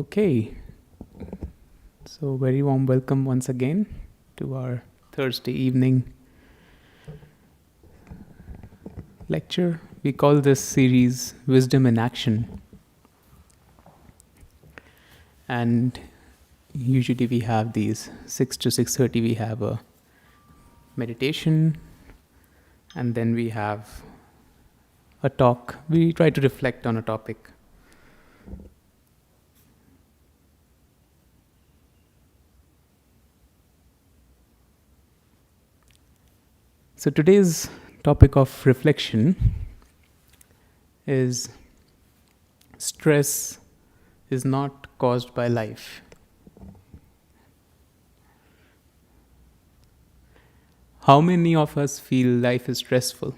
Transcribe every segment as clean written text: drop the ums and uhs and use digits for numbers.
Okay, so very warm welcome once again to our Thursday evening lecture. We call this series Wisdom in Action, and usually we have these 6 to 6:30 we have a meditation, and then we have a talk. We try to reflect on a topic. So today's topic of reflection is stress is not caused by life. How many of us feel life is stressful?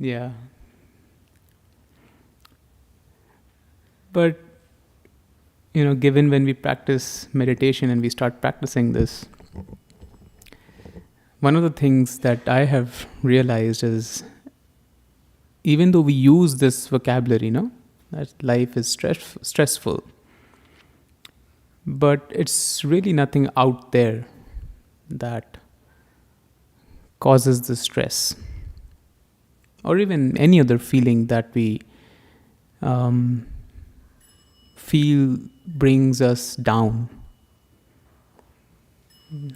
Yeah. But, given when we practice meditation and we start practicing this, one of the things that I have realized is even though we use this vocabulary, that life is stressful, but it's really nothing out there that causes the stress or even any other feeling that we um, feel brings us down,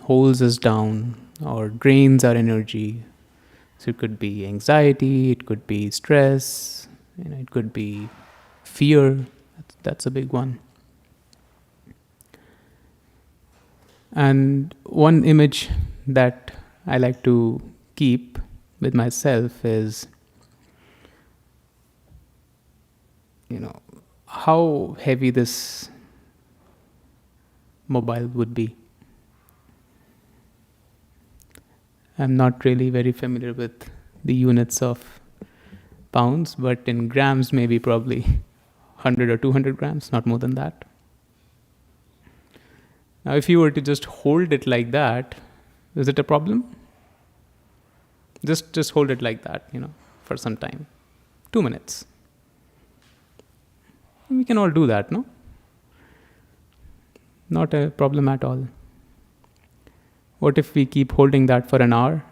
holds us down, or drains our energy. So it could be anxiety, it could be stress, it could be fear. That's a big one. And one image that I like to keep with myself is, how heavy this mobile would be. I'm not really very familiar with the units of pounds, but in grams, maybe probably 100 or 200 grams, not more than that. Now, if you were to just hold it like that, is it a problem? Just hold it like that, for some time. 2 minutes. We can all do that, no? Not a problem at all. What if we keep holding that for an hour?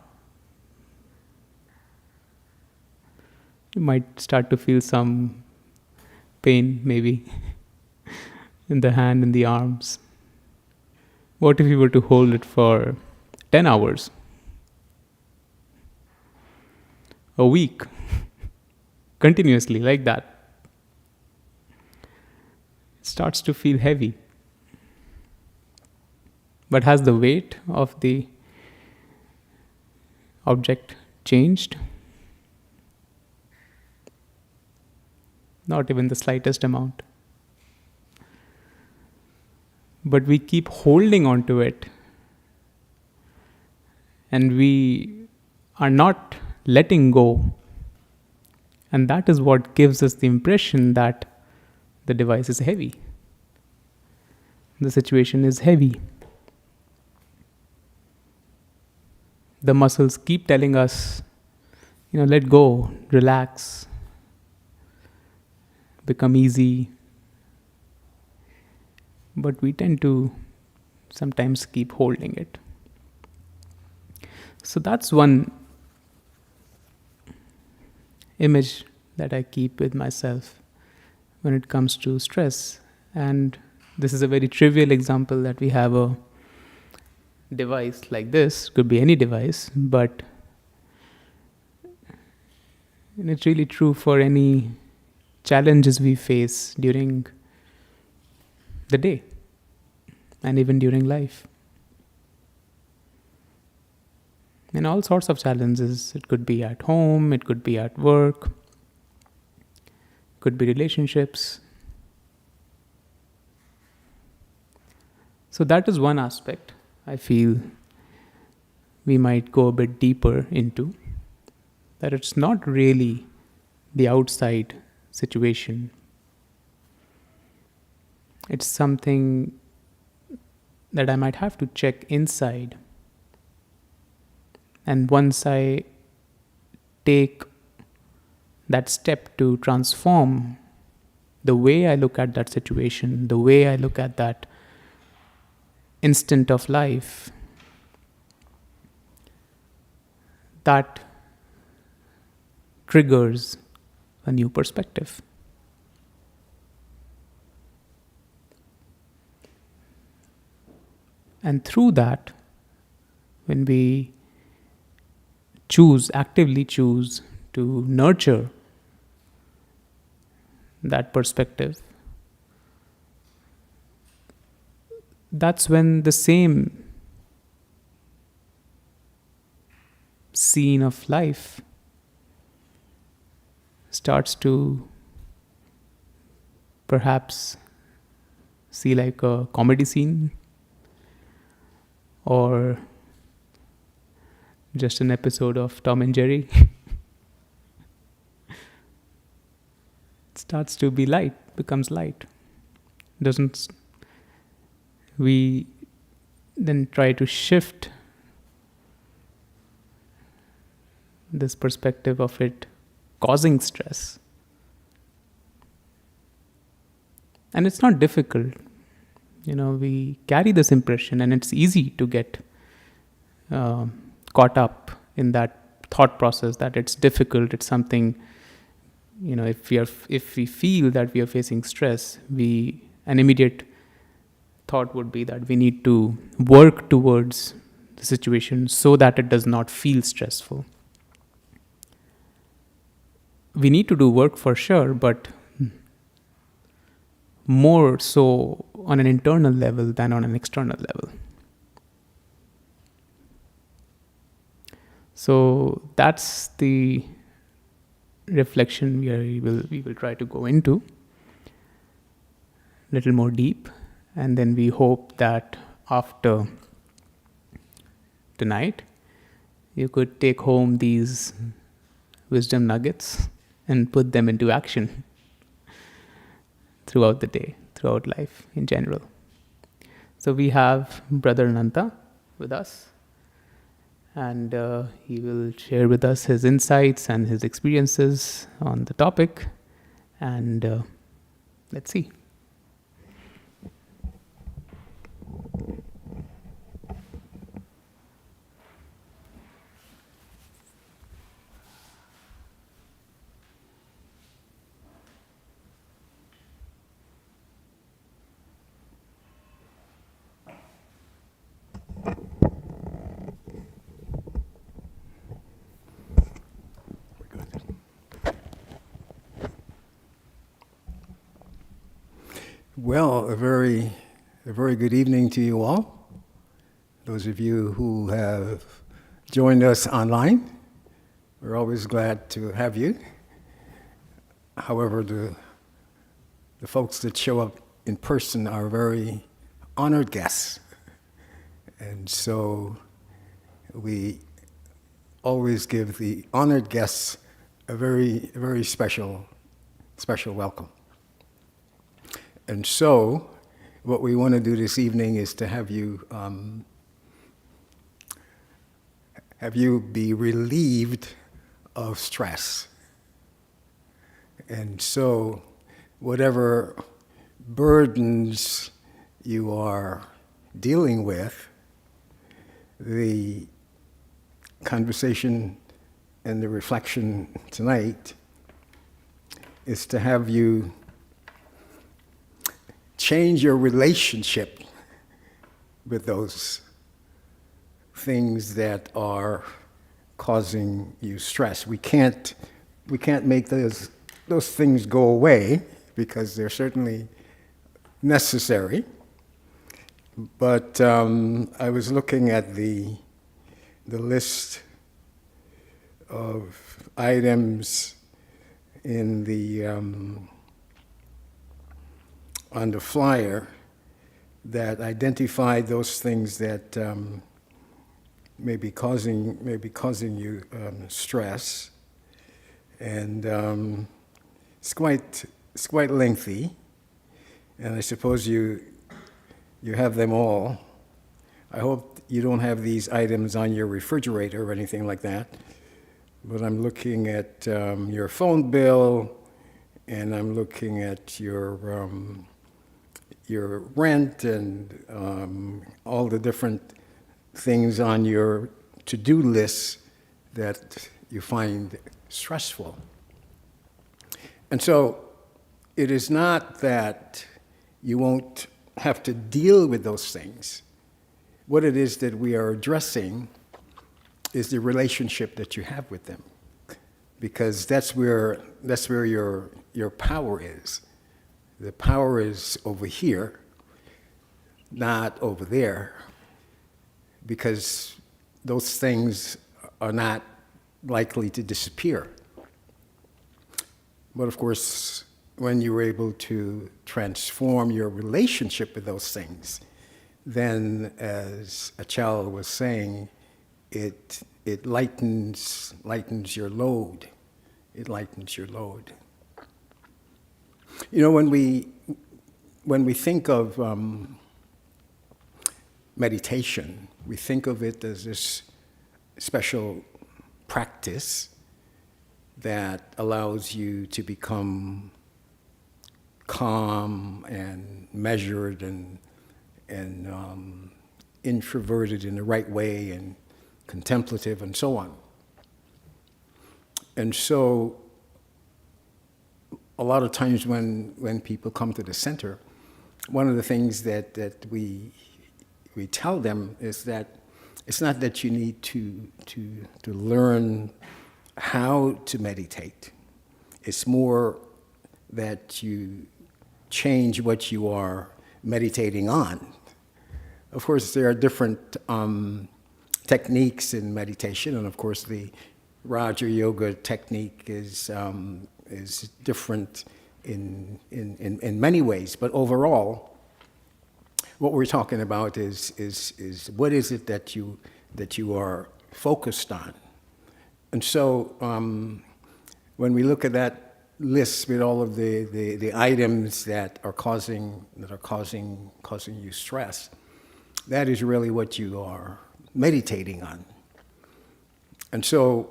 You might start to feel some pain, maybe, in the hand, in the arms. What if we were to hold it for 10 hours? A week? Continuously, like that? It starts to feel heavy. But has the weight of the object changed? Not even the slightest amount. But we keep holding on to it, and we are not letting go. And that is what gives us the impression that the device is heavy. The situation is heavy. The muscles keep telling us, let go, relax, become easy. But we tend to sometimes keep holding it. So that's one image that I keep with myself when it comes to stress. And this is a very trivial example that we have a device like this, could be any device, but it's really true for any challenges we face during the day and even during life. And all sorts of challenges. It could be at home, it could be at work, it could be relationships. So that is one aspect I feel we might go a bit deeper into, that it's not really the outside situation. It's something that I might have to check inside. And once I take that step to transform the way I look at that situation, the way I look at that instant of life, that triggers a new perspective. And through that, when we actively choose to nurture that perspective, that's when the same scene of life starts to perhaps see like a comedy scene or just an episode of Tom and Jerry. It starts to be light, becomes light. We then try to shift this perspective of it causing stress. And it's not difficult. We carry this impression, and it's easy to get caught up in that thought process that it's difficult, it's something, if we feel that we are facing stress, an immediate thought would be that we need to work towards the situation so that it does not feel stressful. We need to do work for sure, but more so on an internal level than on an external level. So that's the reflection we will try to go into a little more deep, and then we hope that after tonight you could take home these wisdom nuggets and put them into action throughout the day, throughout life in general. So we have Brother Ananta with us, and he will share with us his insights and his experiences on the topic, and let's see. Well, a very good evening to you all. Those of you who have joined us online, we're always glad to have you. However, the folks that show up in person are very honored guests. And so we always give the honored guests a very special welcome. And so, what we want to do this evening is to have you be relieved of stress. And so, whatever burdens you are dealing with, the conversation and the reflection tonight is to have you change your relationship with those things that are causing you stress. We can't make those things go away because they're certainly necessary. But I was looking at the list of items in the on the flyer that identified those things that may be causing you stress, and it's quite lengthy, and I suppose you have them all. I hope you don't have these items on your refrigerator or anything like that, but I'm looking at your phone bill, and I'm looking at your rent and all the different things on your to-do list that you find stressful. And so it is not that you won't have to deal with those things. What it is that we are addressing is the relationship that you have with them, because that's where your power is. The power is over here, not over there, because those things are not likely to disappear. But of course, when you're able to transform your relationship with those things, then, as Achal was saying, it lightens your load. It lightens your load. You know, when we think of meditation, we think of it as this special practice that allows you to become calm and measured and introverted in the right way and contemplative and so on. And so a lot of times when people come to the center, one of the things that we tell them is that it's not that you need to learn how to meditate. It's more that you change what you are meditating on. Of course, there are different techniques in meditation, and of course, the Raja Yoga technique is different in many ways. But overall, what we're talking about is what is it that you are focused on. And so when we look at that list with all of the items that are causing you stress, that is really what you are meditating on. And so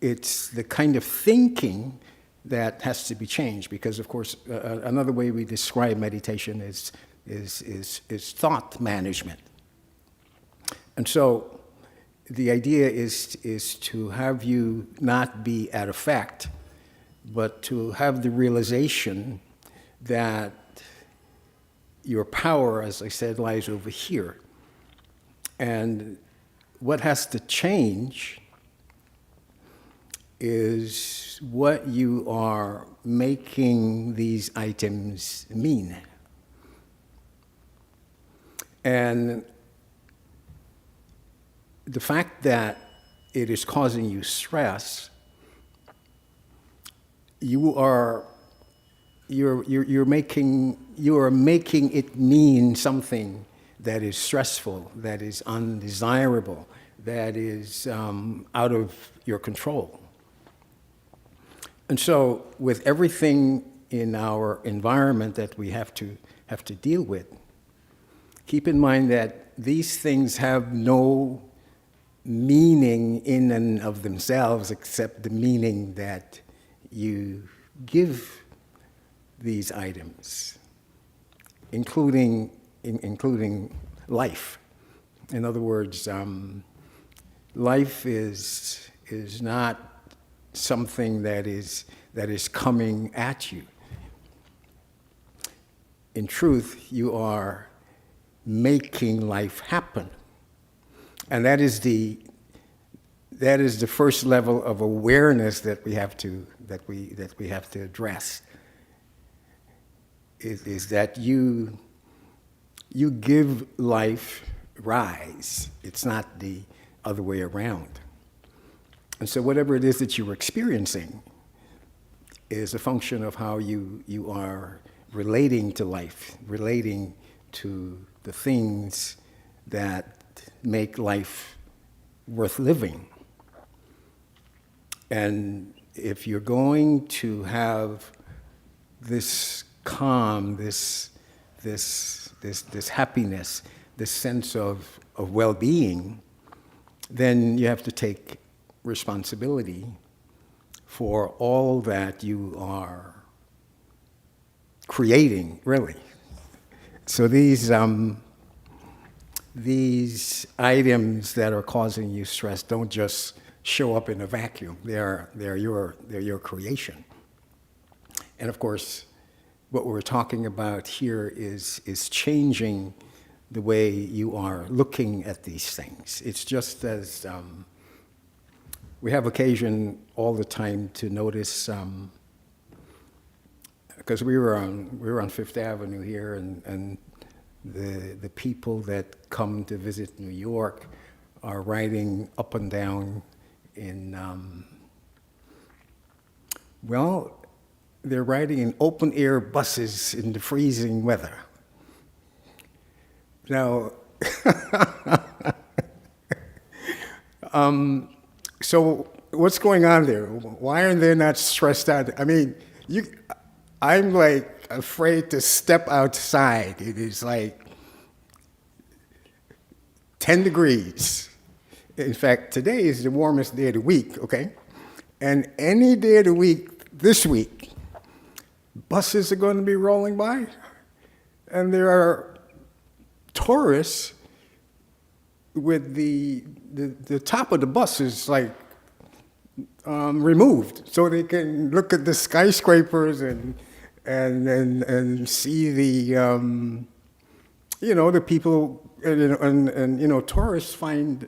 it's the kind of thinking that has to be changed, because of course another way we describe meditation is thought management. And so the idea is to have you not be at effect, but to have the realization that your power, as I said, lies over here. And what has to change is what you are making these items mean. And the fact that it is causing you stress, you are making it mean something that is stressful, that is undesirable, that is out of your control. And so, with everything in our environment that we have to deal with, keep in mind that these things have no meaning in and of themselves except the meaning that you give these items, including life. In other words, life is not something that is coming at you. In truth, you are making life happen. And that is the first level of awareness that we have to address. Is that you give life rise. It's not the other way around. And so whatever it is that you're experiencing is a function of how you are relating to life, relating to the things that make life worth living. And if you're going to have this calm, this happiness, this sense of well-being, then you have to take responsibility for all that you are creating, really. So these items that are causing you stress don't just show up in a vacuum. They're your creation. And of course, what we're talking about here is changing the way you are looking at these things. It's just as we have occasion all the time to notice, because we were on Fifth Avenue here, and the people that come to visit New York are riding up and down in, well, they're riding in open air buses in the freezing weather. Now, so what's going on there? Why are they not stressed out? I mean, I'm like afraid to step outside. It is like 10 degrees. In fact, today is the warmest day of the week, okay? And any day of the week this week, buses are going to be rolling by, and there are tourists with the top of the bus is like removed, so they can look at the skyscrapers and see the the people, and tourists find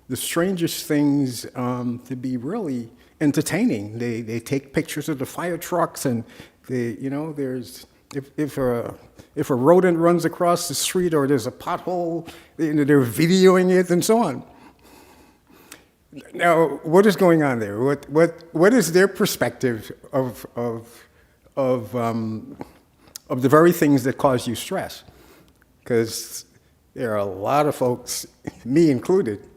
the strangest things to be really entertaining. They take pictures of the fire trucks, and there's if a rodent runs across the street or there's a pothole, they're videoing it and so on. Now, what is going on there? What is their perspective of the very things that cause you stress? Because there are a lot of folks, me included,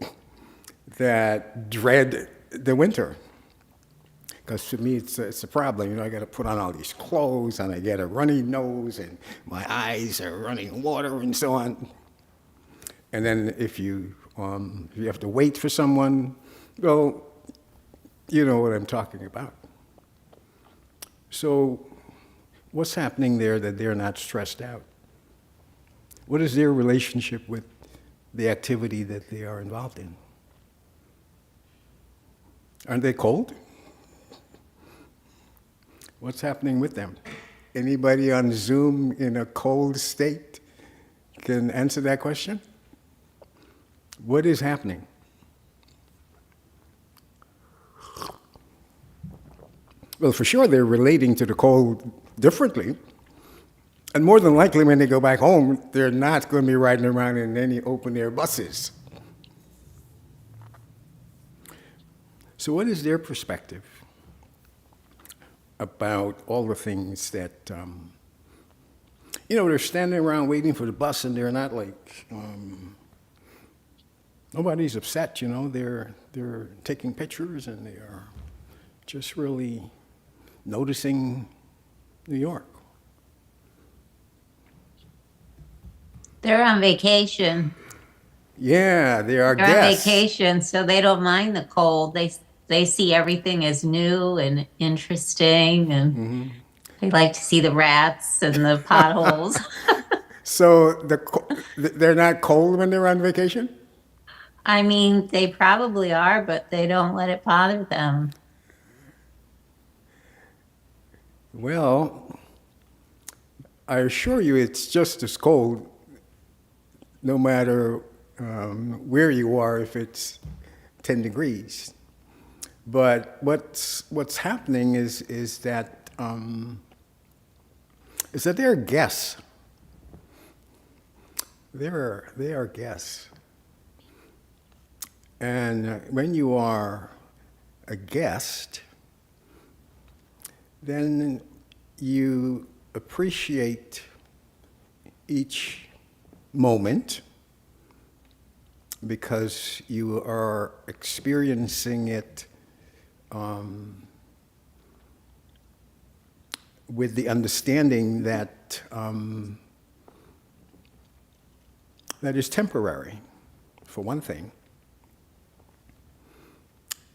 that dread the winter. Because to me, it's a problem. I got to put on all these clothes, and I get a runny nose, and my eyes are running water, and so on. And then if you have to wait for someone, well, you know what I'm talking about. So what's happening there that they're not stressed out? What is their relationship with the activity that they are involved in? Aren't they cold? What's happening with them? Anybody on Zoom in a cold state can answer that question? What is happening? Well, for sure, they're relating to the cold differently. And more than likely, when they go back home, they're not going to be riding around in any open-air buses. So what is their perspective about all the things that, they're standing around waiting for the bus, and they're not like, nobody's upset, they're taking pictures, and they are just really noticing New York. They're on vacation. Yeah, they are They're guests. on vacation, so they don't mind the cold. They see everything as new and interesting, and they like to see the rats and the potholes. So they're not cold when they're on vacation? I mean, they probably are, but they don't let it bother them. Well, I assure you it's just as cold no matter where you are, if it's 10 degrees. But what's happening is that they're guests. They are guests. And when you are a guest, then you appreciate each moment because you are experiencing it with the understanding that that is temporary, for one thing.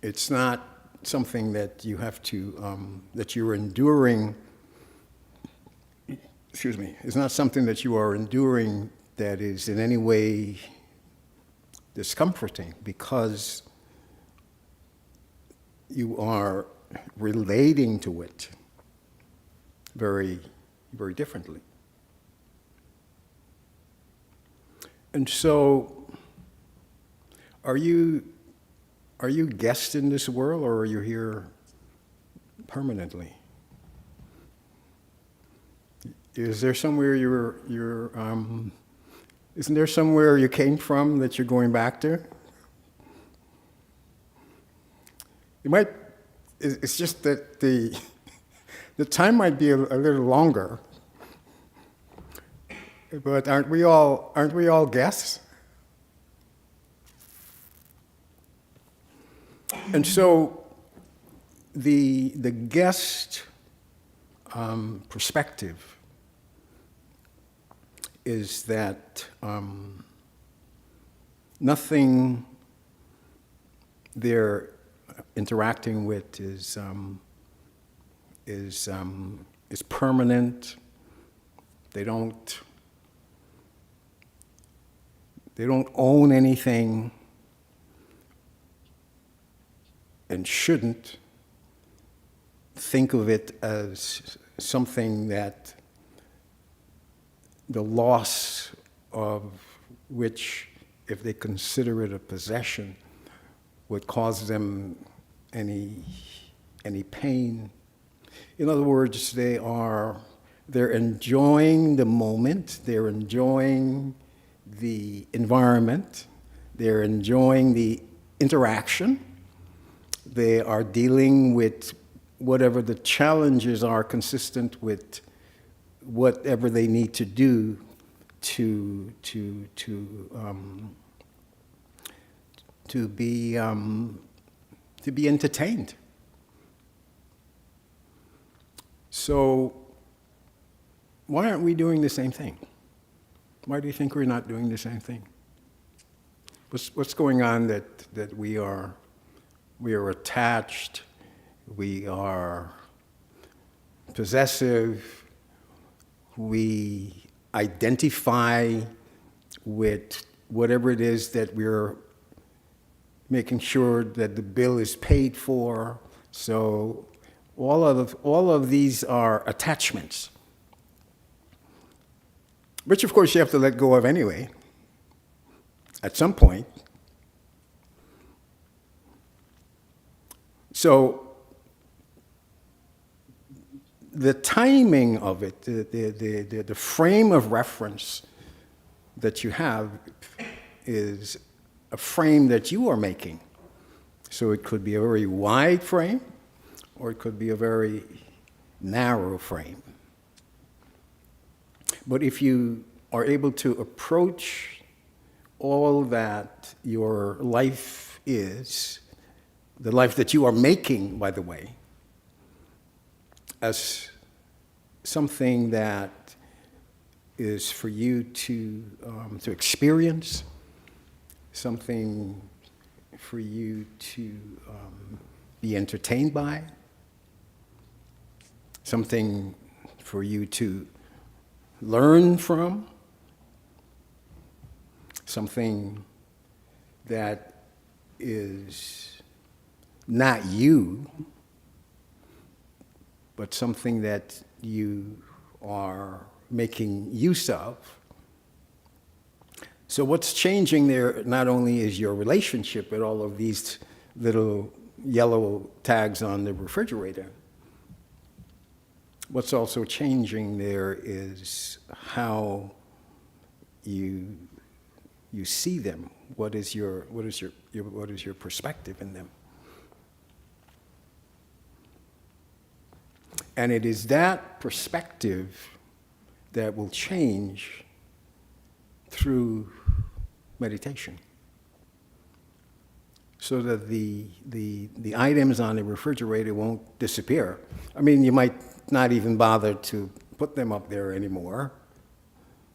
It's not something that you have to, that you're enduring, excuse me, it's not something that you are enduring that is in any way discomforting, because you are relating to it very, very differently. And so, are you guests in this world, or are you here permanently? Is there somewhere isn't there somewhere you came from that you're going back to? You might. It's just that the time might be a little longer. But aren't we all guests? And so the guest perspective is that nothing they're interacting with is permanent. They don't own anything, and shouldn't think of it as something that the loss of which, if they consider it a possession, would cause them any pain. In other words, they're enjoying the moment, they're enjoying the environment, they're enjoying the interaction, they are dealing with whatever the challenges are consistent with whatever they need to do to be entertained. So why aren't we doing the same thing? Why do you think we're not doing the same thing? What's going on that we are attached, we are possessive, we identify with whatever it is that we're making sure that the bill is paid for. So all of these are attachments, which of course you have to let go of anyway, at some point. So the timing of it, the frame of reference that you have is a frame that you are making. So it could be a very wide frame, or it could be a very narrow frame. But if you are able to approach all that your life is, the life that you are making, by the way, as something that is for you to experience, something for you to be entertained by, something for you to learn from, something that is not you, but something that you are making use of. So what's changing there not only is your relationship with all of these little yellow tags on the refrigerator, what's also changing there is how you see them. What is your perspective in them? And it is that perspective that will change through meditation, so that the items on the refrigerator won't disappear. I mean, you might not even bother to put them up there anymore,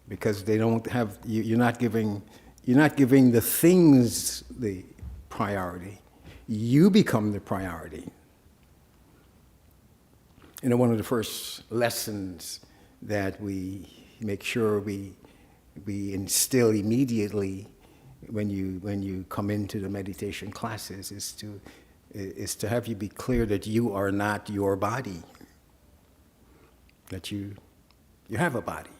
because they don't have, you're not giving the things the priority. you become the priority. You know, one of the first lessons that we make sure we instill immediately when you come into the meditation classes is to have you be clear that you are not your body, that you have a body.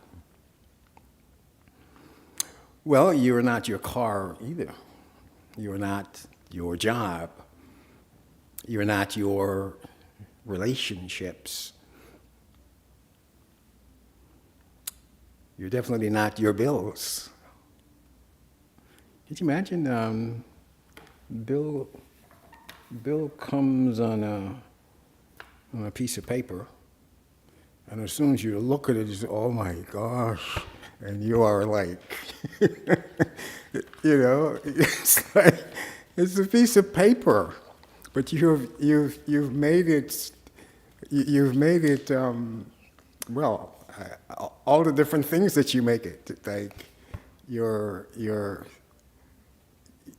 Well, you're not your car either. You're not your job. You're not your relationships. You're definitely not your bills. Can you imagine bill comes on a piece of paper, and as soon as you look at it, you say, oh my gosh, and you are like, you know, it's like, it's a piece of paper, but you've made it, well, all the different things that you make it, like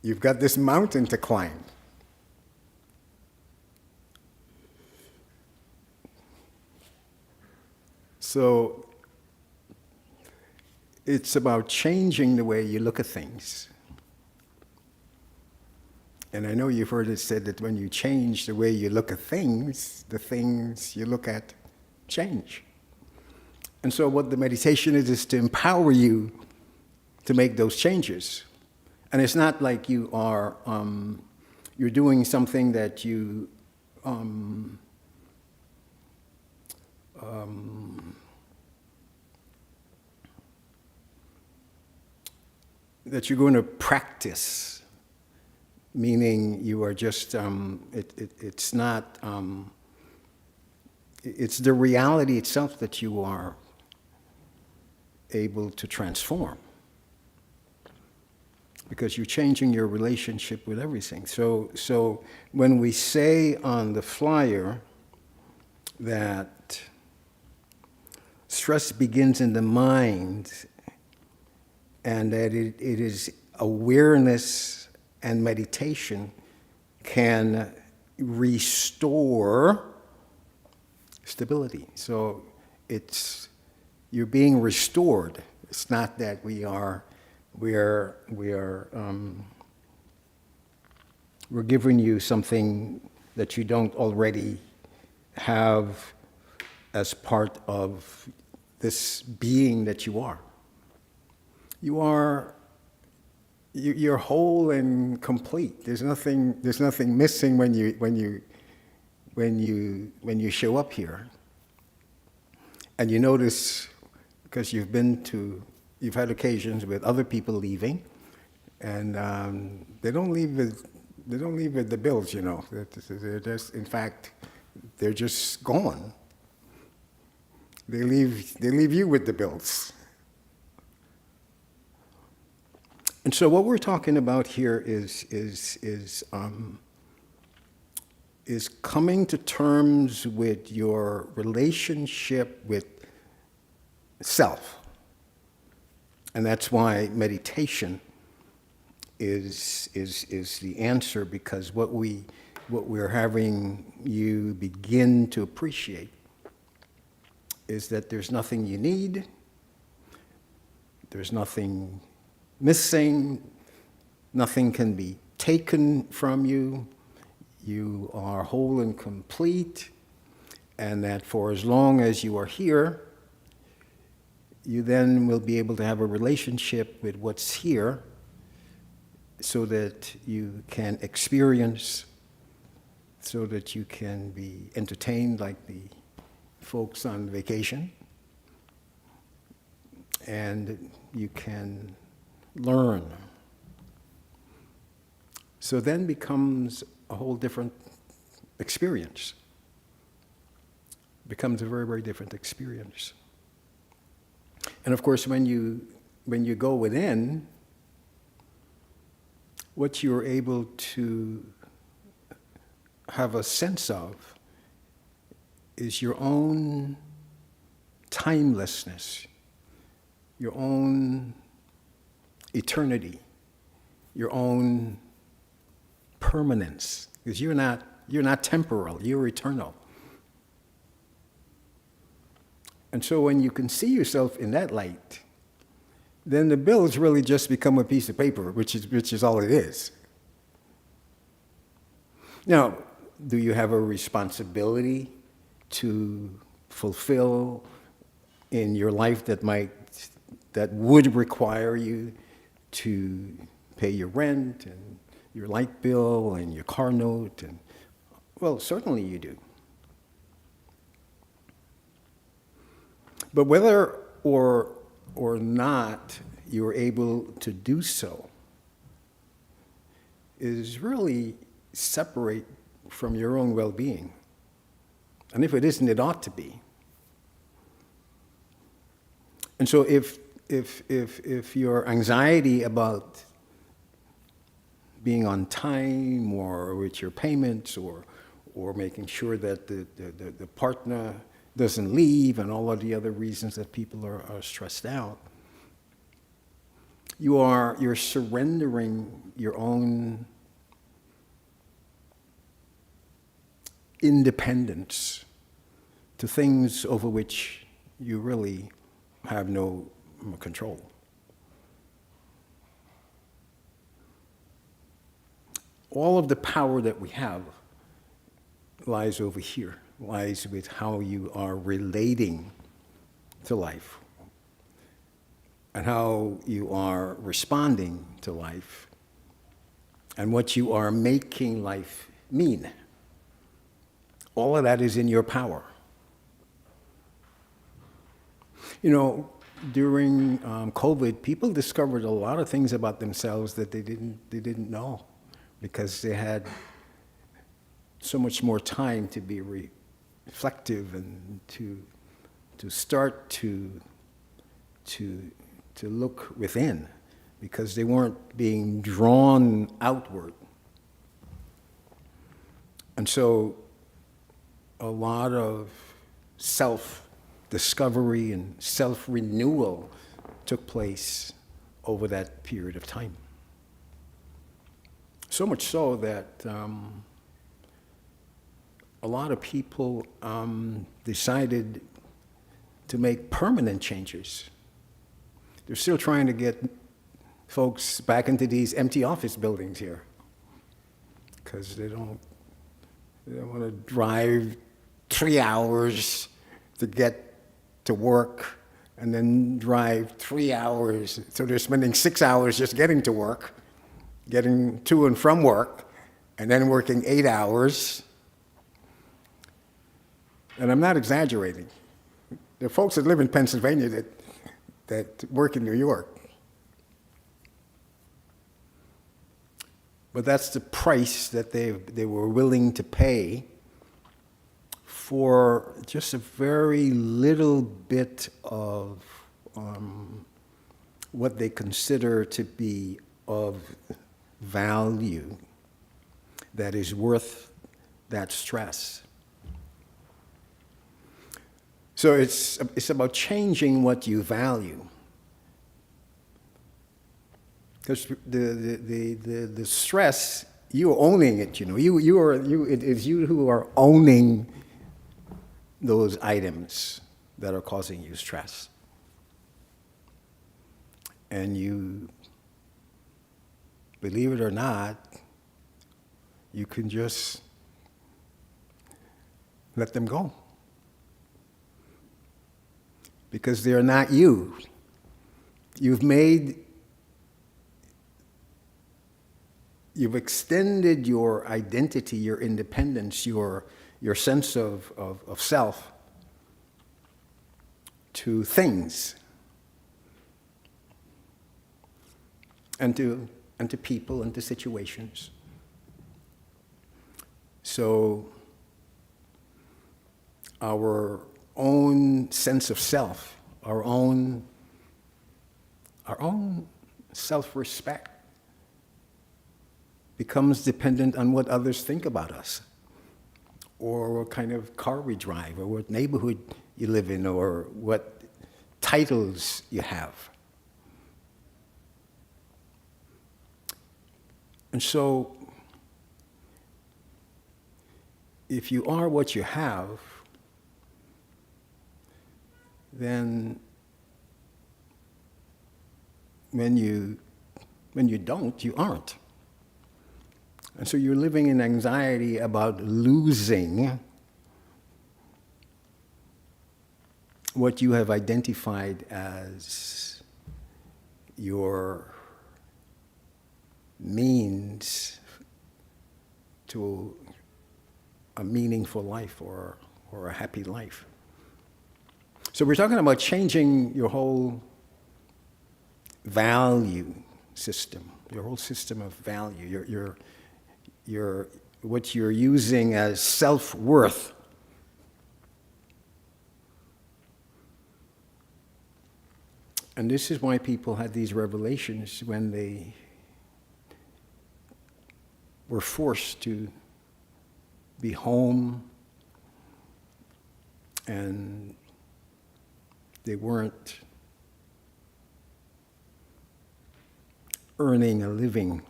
you've got this mountain to climb. So it's about changing the way you look at things. And I know you've heard it said that when you change the way you look at things, the things you look at change. And so what the meditation is to empower you to make those changes. And it's not like you are, you're doing something that you, that you're going to practice, meaning you are just, it's not, it's the reality itself that you are able to transform, because you're changing your relationship with everything. So when we say on the flyer that stress begins in the mind, and that it is awareness and meditation can restore stability. So you're being restored. It's not that we're giving you something that you don't already have as part of this being that you are. You're whole and complete. There's nothing missing when you show up here. And you notice, because you've had occasions with other people leaving, and they don't leave with the bills, you know. They're just, in fact, they're just gone. They leave you with the bills. And so what we're talking about here is coming to terms with your relationship with self. And that's why meditation is the answer, because what we're having you begin to appreciate is that there's nothing you need, there's nothing missing, nothing can be taken from you. You are whole and complete, and that for as long as you are here, you then will be able to have a relationship with what's here so that you can experience, so that you can be entertained like the folks on vacation, and you can learn. So then becomes a whole different experience. Becomes a very, very different experience. And of course, when you go within, what you're able to have a sense of is your own timelessness, your own eternity, your own permanence. because you're not temporal, you're eternal. And so when you can see yourself in that light, then the bills really just become a piece of paper, which is all it is. Now, do you have a responsibility to fulfill in your life that would require you to pay your rent and your light bill and your car note? And well, certainly you do. But whether or not you're able to do so is really separate from your own well-being. And if it isn't, it ought to be. And so if your anxiety about being on time or with your payments or making sure that the partner doesn't leave and all of the other reasons that people are stressed out, you're surrendering your own independence to things over which you really have no control. All of the power that we have lies over here, lies with how you are relating to life and how you are responding to life and what you are making life mean. All of that is in your power. You know, during COVID, people discovered a lot of things about themselves that they didn't know because they had so much more time to be reflective and to start to look within because they weren't being drawn outward. And so a lot of self-discovery and self-renewal took place over that period of time. So much so that a lot of people decided to make permanent changes. They're still trying to get folks back into these empty office buildings here because they don't want to drive 3 hours to get to work and then drive 3 hours. So they're spending 6 hours just getting to work, getting to and from work, and then working 8 hours. And I'm not exaggerating. There are folks that live in Pennsylvania that work in New York. But that's the price that they were willing to pay for just a very little bit of what they consider to be of value that is worth that stress. So it's about changing what you value. Because the stress, you're owning it, you know. It is you who are owning those items that are causing you stress. And you, believe it or not, you can just let them go. Because they're not you. You've extended your identity, your independence, your sense of self to things and to people and to situations. So our own sense of self, our own self-respect becomes dependent on what others think about us, or what kind of car we drive, or what neighborhood you live in, or what titles you have. And so if you are what you have, then when you don't, you aren't. And so you're living in anxiety about losing what you have identified as your means to a meaningful life or a happy life. So we're talking about changing your whole value system, your whole system of value, your what you're using as self-worth. And this is why people had these revelations when they were forced to be home and they weren't earning a living.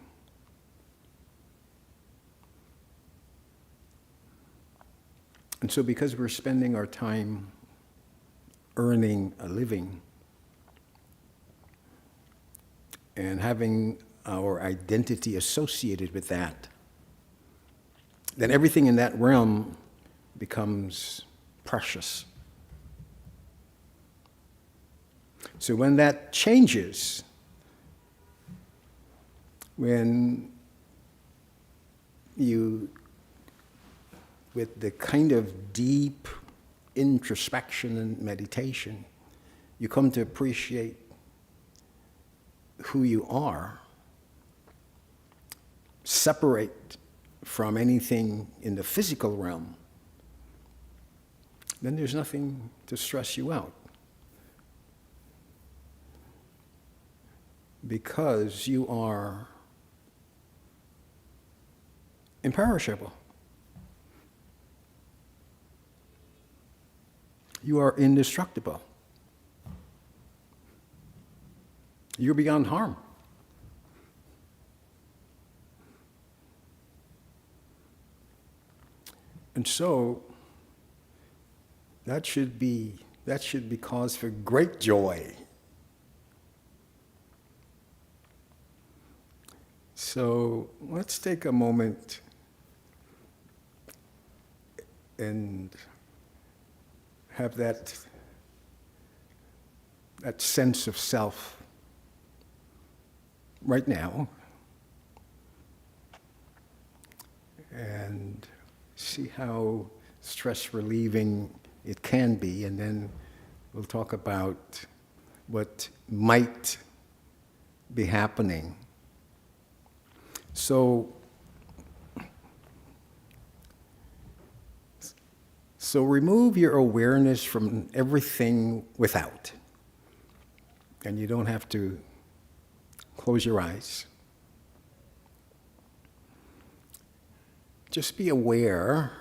And so because we're spending our time earning a living and having our identity associated with that, then everything in that realm becomes precious. So when that changes, when you, with the kind of deep introspection and meditation, you come to appreciate who you are, separate from anything in the physical realm, then there's nothing to stress you out. Because you are imperishable. You are indestructible. You're beyond harm. And so that should be cause for great joy. So let's take a moment and have that sense of self right now, and see how stress relieving it can be, and then we'll talk about what might be happening. So remove your awareness from everything without. And you don't have to close your eyes. Just be aware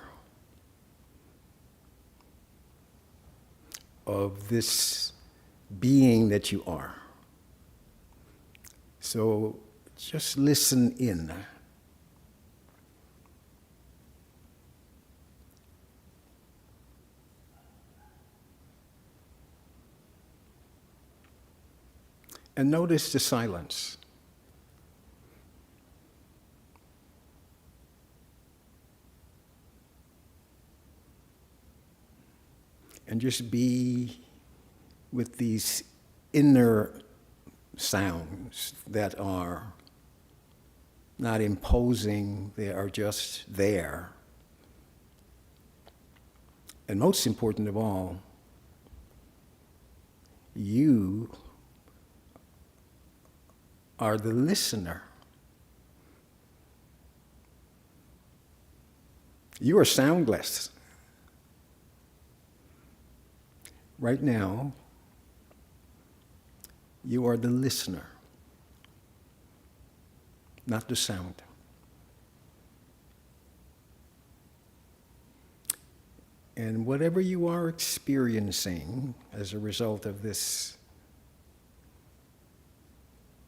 of this being that you are. So just listen in. And notice the silence. And just be with these inner sounds that are not imposing, they are just there. And most important of all, you are the listener. You are soundless. Right now, you are the listener, not the sound. And whatever you are experiencing as a result of this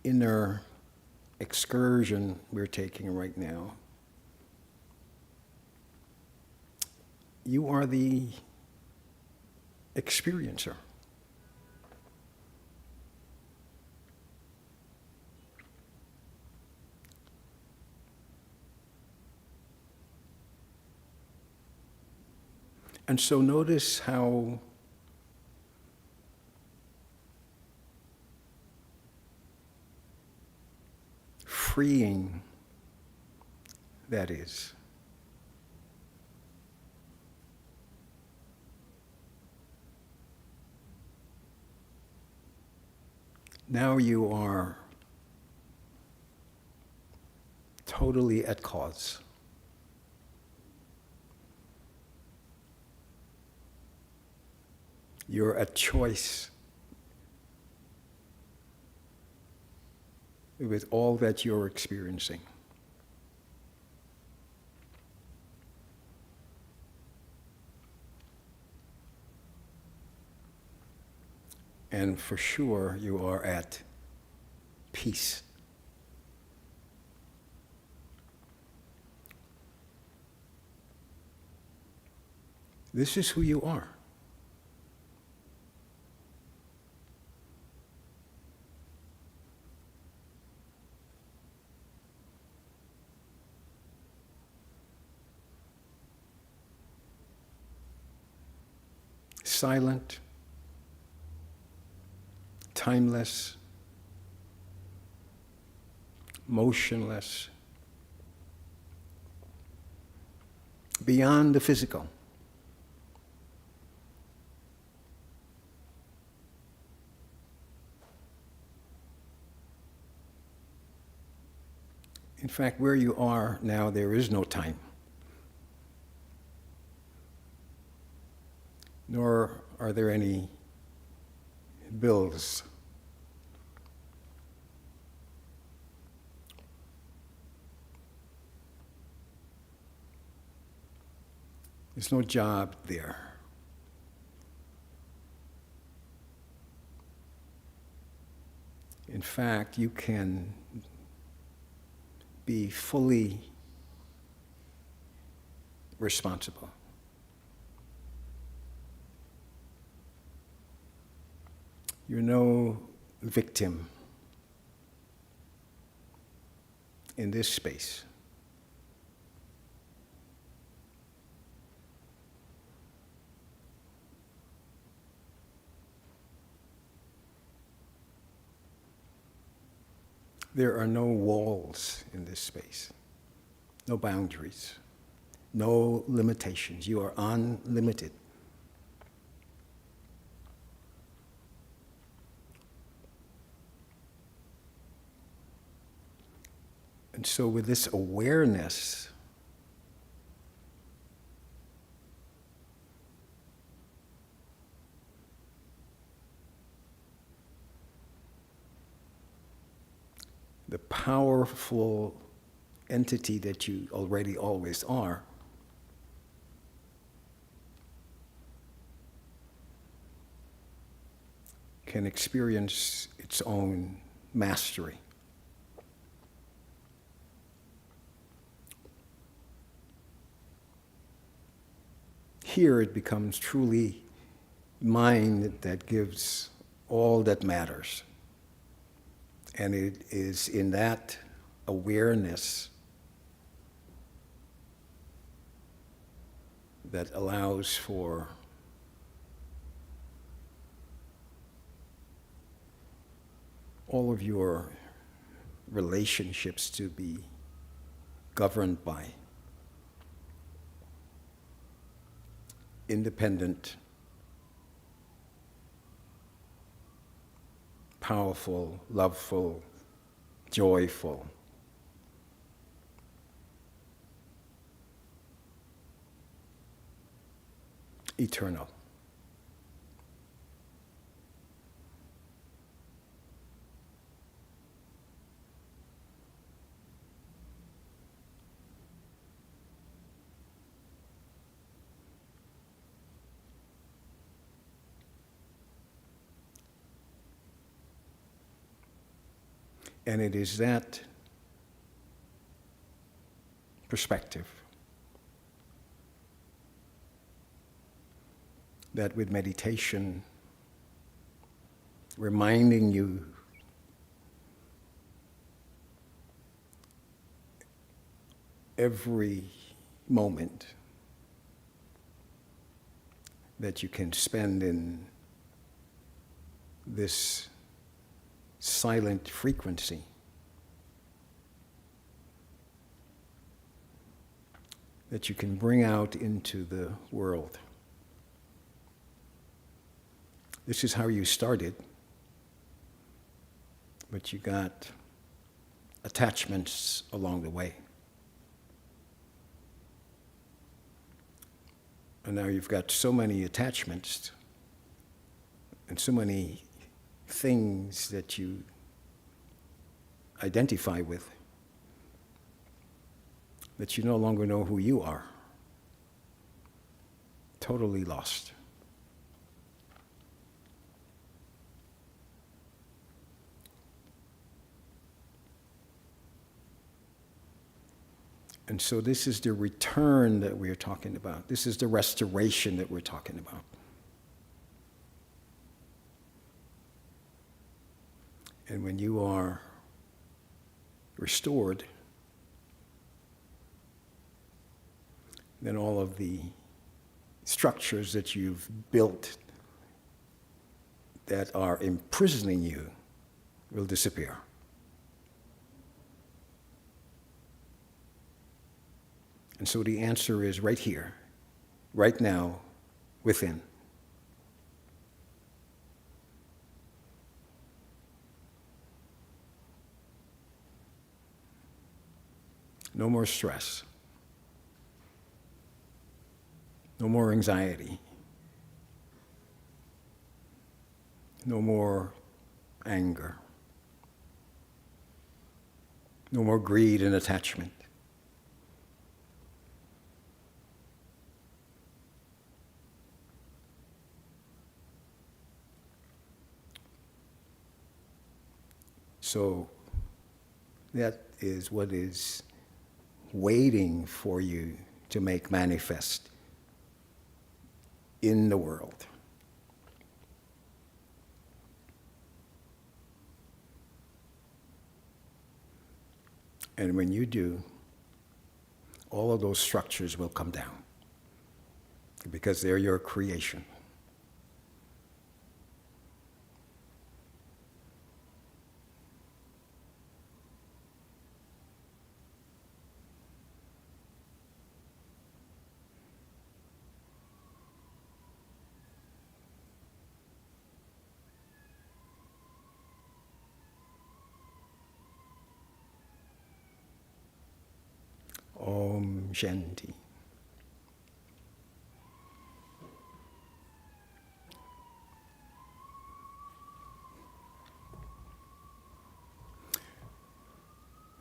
inner excursion we're taking right now, you are the experiencer. And so notice how freeing that is. Now you are totally at cause. You're at choice with all that you're experiencing. And for sure, you are at peace. This is who you are. Silent, timeless, motionless, beyond the physical. In fact, where you are now, there is no time. Nor are there any bills. There's no job there. In fact, you can be fully responsible. You're no victim in this space. There are no walls in this space, no boundaries, no limitations. You are unlimited. And so with this awareness, the powerful entity that you already always are, can experience its own mastery. Here it becomes truly mind that gives all that matters. And it is in that awareness that allows for all of your relationships to be governed by independent, powerful, loveful, joyful, eternal. And it is that perspective that with meditation, reminding you every moment that you can spend in this silent frequency that you can bring out into the world. This is how you started, but you got attachments along the way. And now you've got so many attachments and so many things that you identify with that you no longer know who you are. Totally lost. And so this is the return that we're talking about. This is the restoration that we're talking about. And when you are restored, then all of the structures that you've built that are imprisoning you will disappear. And so the answer is right here, right now, within. No more stress. No more anxiety. No more anger. No more greed and attachment. So that is what is waiting for you to make manifest in the world. And when you do, all of those structures will come down because they're your creation. Om Shanti.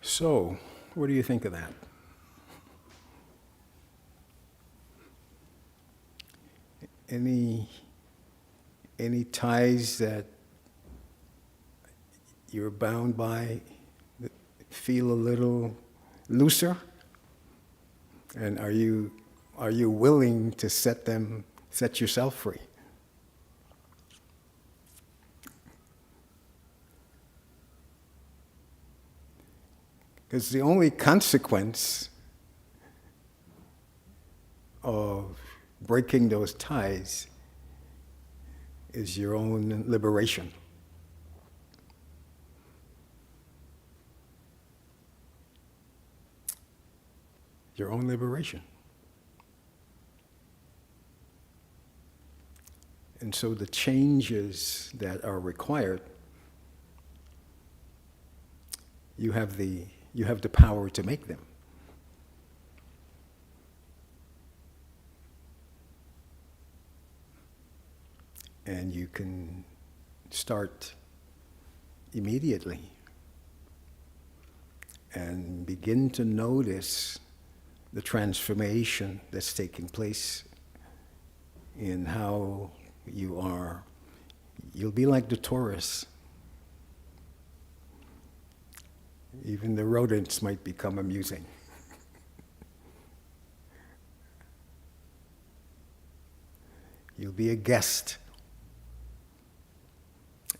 So, what do you think of that? Any ties that you're bound by that feel a little looser? And are you willing to set yourself free? Because the only consequence of breaking those ties is your own liberation. Your own liberation. And so the changes that are required, you have the power to make them. And you can start immediately and begin to notice the transformation that's taking place in how you are. You'll be like the tortoise. Even the rodents might become amusing. You'll be a guest.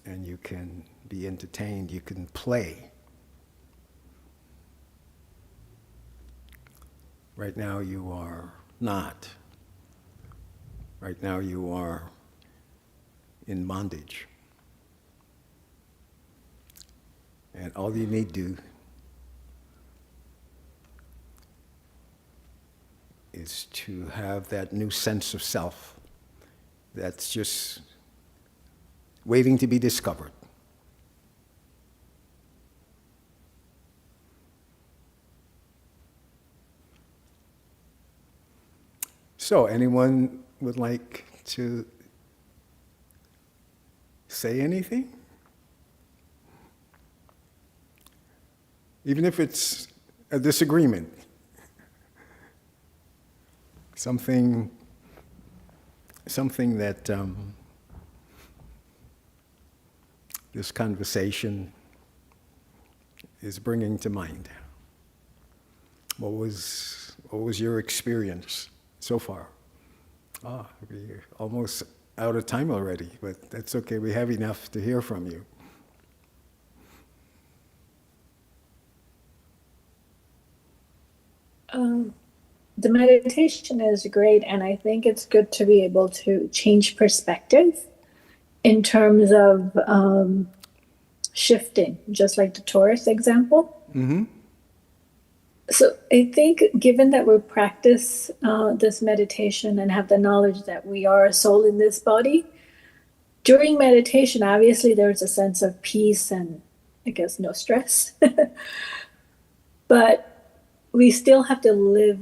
And you can be entertained. You can play. Right now you are not. Right now you are in bondage. And all you need to do is to have that new sense of self that's just waiting to be discovered. So, anyone would like to say anything? Even if it's a disagreement. Something that this conversation is bringing to mind. What was your experience so far? We're almost out of time already, but that's okay. We have enough to hear from you. The meditation is great, and I think it's good to be able to change perspective in terms of shifting, just like the Taurus example. Mm-hmm. So I think given that we practice this meditation and have the knowledge that we are a soul in this body, during meditation, obviously there's a sense of peace and I guess no stress. But we still have to live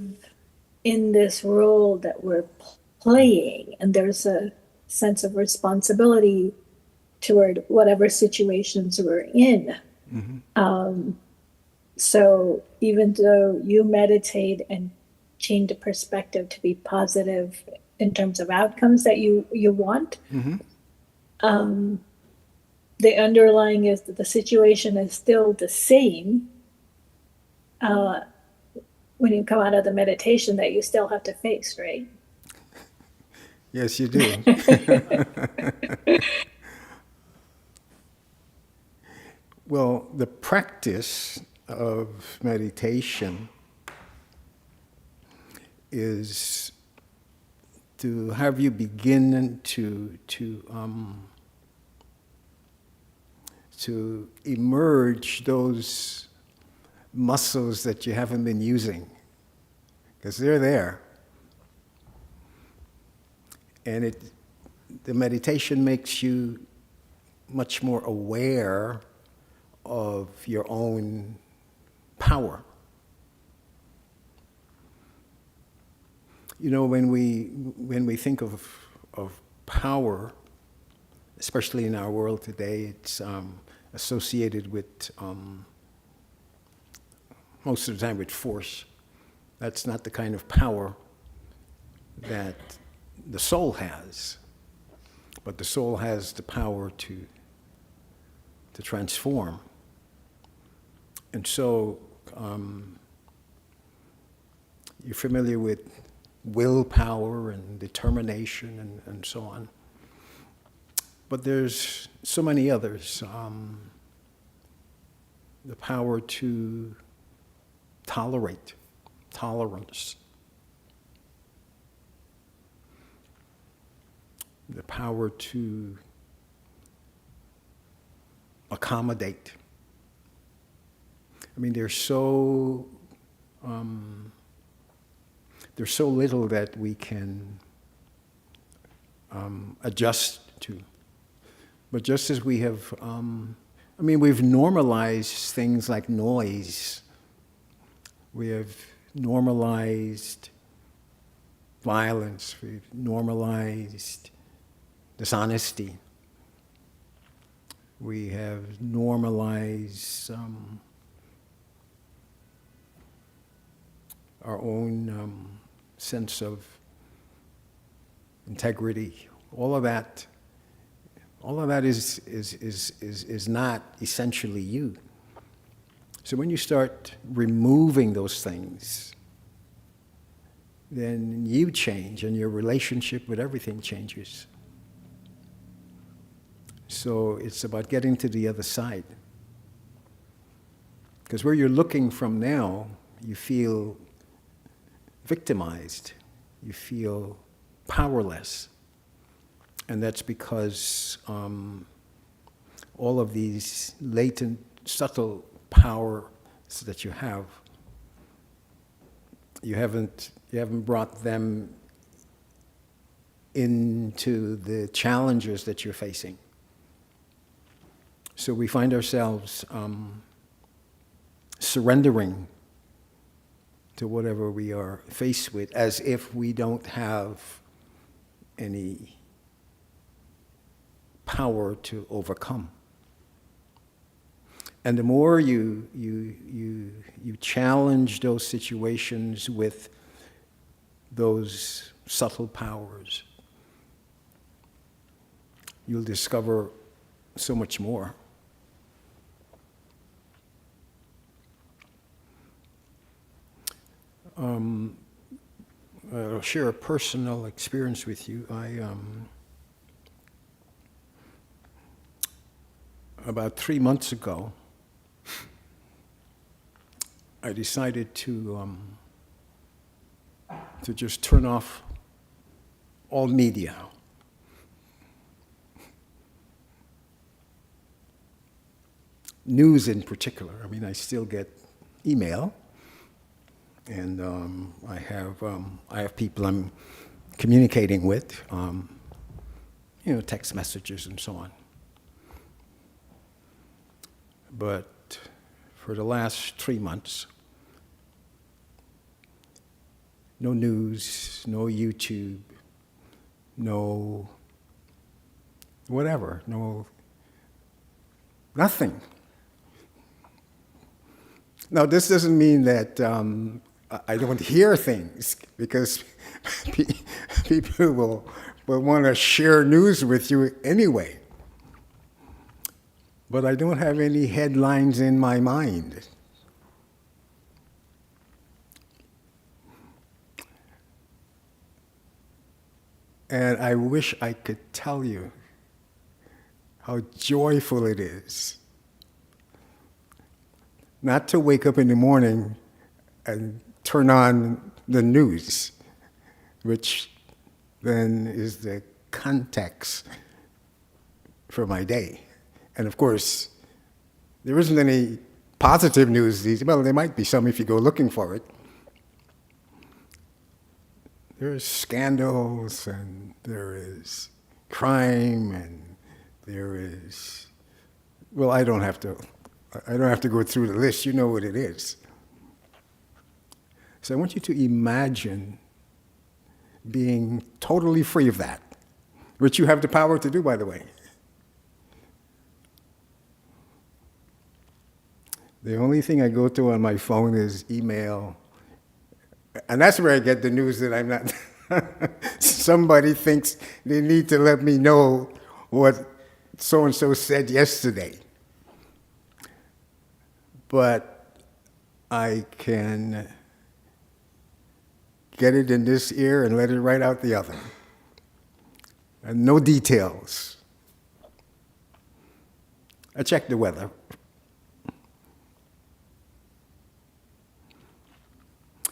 in this role that we're playing, and there's a sense of responsibility toward whatever situations we're in. Mm-hmm. So even though you meditate and change the perspective to be positive in terms of outcomes that you want, Mm-hmm. The underlying is that the situation is still the same when you come out of the meditation that you still have to face, right? Yes, you do. Well, the practice of meditation is to have you begin to emerge those muscles that you haven't been using, because they're there. And the meditation makes you much more aware of your own power. You know, when we think of power, especially in our world today, it's associated with most of the time with force. That's not the kind of power that the soul has. But the soul has the power to transform. And so you're familiar with willpower and determination and so on. But there's so many others. The power to tolerate, tolerance. The power to accommodate. I mean, there's so little that we can adjust to. But just as we have, we've normalized things like noise. We have normalized violence. We've normalized dishonesty. We have normalized our own sense of integrity. All of that is not essentially you. So when you start removing those things, then you change and your relationship with everything changes. So it's about getting to the other side. Because where you're looking from now, you feel victimized, you feel powerless. And that's because all of these latent, subtle powers that you have, you haven't brought them into the challenges that you're facing. So we find ourselves surrendering to whatever we are faced with, as if we don't have any power to overcome. And the more you challenge those situations with those subtle powers, you'll discover so much more. I'll share a personal experience with you. About 3 months ago, I decided to just turn off all media. News in particular. I mean, I still get email, and I have people I'm communicating with, text messages and so on. But for the last 3 months, no news, no YouTube, no whatever, no nothing. Now, this doesn't mean that I don't hear things, because people will want to share news with you anyway. But I don't have any headlines in my mind. And I wish I could tell you how joyful it is not to wake up in the morning and turn on the news, which then is the context for my day. And of course, there isn't any positive news these days. Well, there might be some if you go looking for it. There's scandals, and there is crime, and there is, well, I don't have to go through the list. You know what it is. So I want you to imagine being totally free of that, which you have the power to do, by the way. The only thing I go to on my phone is email, and that's where I get the news that I'm not. Somebody thinks they need to let me know what so-and-so said yesterday. But I can get it in this ear and let it right out the other. And no details. I check the weather.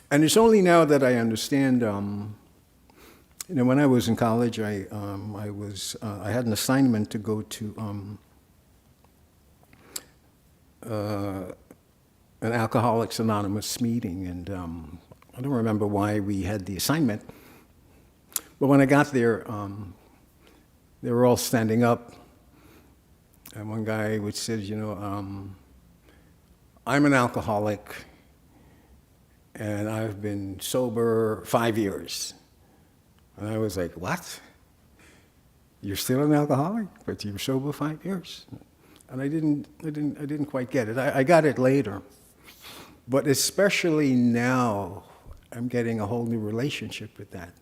And it's only now that I understand. When I was in college, I had an assignment to go to an Alcoholics Anonymous meeting, and I don't remember why we had the assignment. But when I got there, they were all standing up, and one guy would say, I'm an alcoholic, and I've been sober 5 years. And I was like, what? You're still an alcoholic, but you were sober 5 years? And I didn't quite get it. I got it later. But especially now, I'm getting a whole new relationship with that,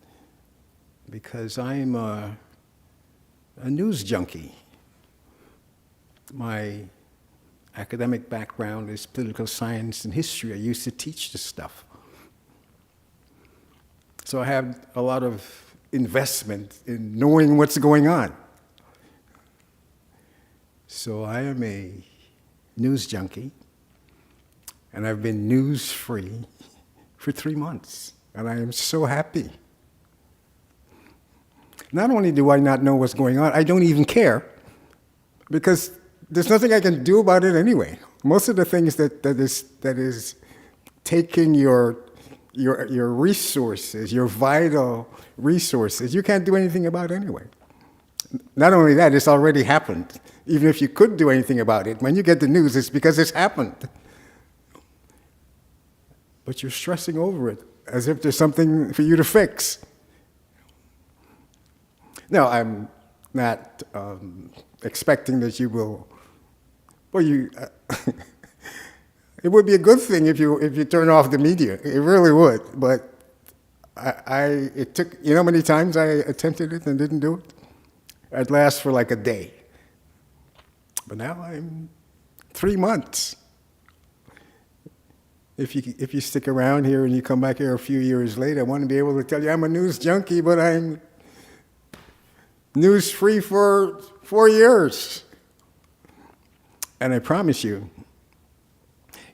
because I'm a news junkie. My academic background is political science and history. I used to teach this stuff. So I have a lot of investment in knowing what's going on. So I am a news junkie, and I've been news-free for 3 months, and I am so happy. Not only do I not know what's going on, I don't even care, because there's nothing I can do about it anyway. Most of the things that is taking your resources, your vital resources, you can't do anything about anyway. Not only that, it's already happened. Even if you could do anything about it, when you get the news, it's because it's happened. But you're stressing over it as if there's something for you to fix. No, I'm not expecting that you will. Well, it would be a good thing if you turn off the media. It really would. But it took. You know how many times I attempted it and didn't do it? I'd last for like a day. But now I'm 3 months. If you stick around here and you come back here a few years later, I want to be able to tell you I'm a news junkie, but I'm news-free for 4 years. And I promise you,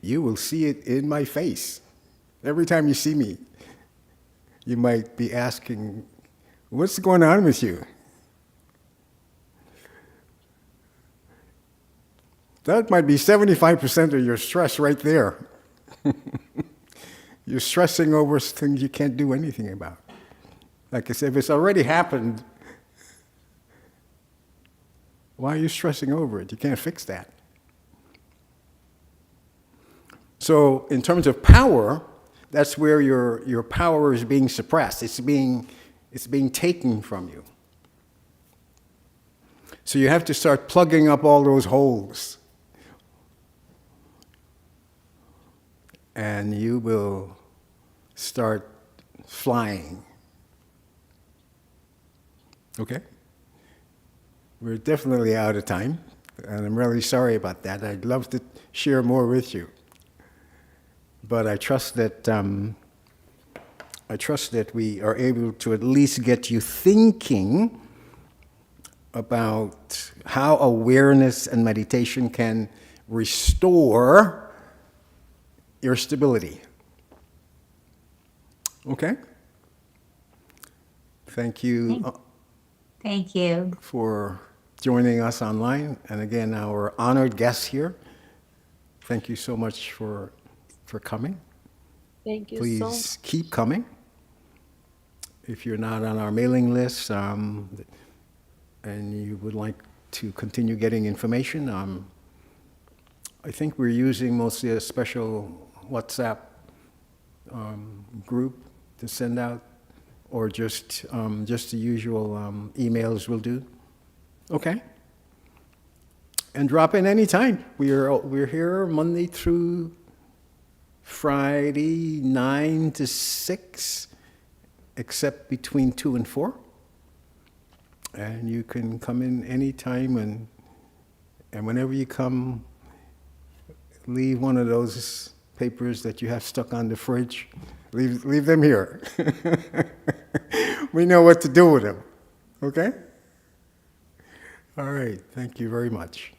you will see it in my face. Every time you see me, you might be asking, what's going on with you? That might be 75% of your stress right there. You're stressing over things you can't do anything about. Like I said, if it's already happened, why are you stressing over it? You can't fix that. So in terms of power, that's where your power is being suppressed. It's being taken from you. So you have to start plugging up all those holes. And you will start flying. Okay? We're definitely out of time, and I'm really sorry about that. I'd love to share more with you. But I trust that we are able to at least get you thinking about how awareness and meditation can restore your stability. Okay? Thank you Thank you. for joining us online. And again, our honored guests here, thank you so much for coming. Thank you Please keep coming. If you're not on our mailing list and you would like to continue getting information, I think we're using mostly a special WhatsApp group to send out, or just the usual emails will do. Okay. And drop in anytime. We're here Monday through Friday, 9 to 6, except between 2 and 4. And you can come in anytime, and whenever you come, leave one of those papers that you have stuck on the fridge. Leave them here. We know what to do with them. Okay? All right. Thank you very much.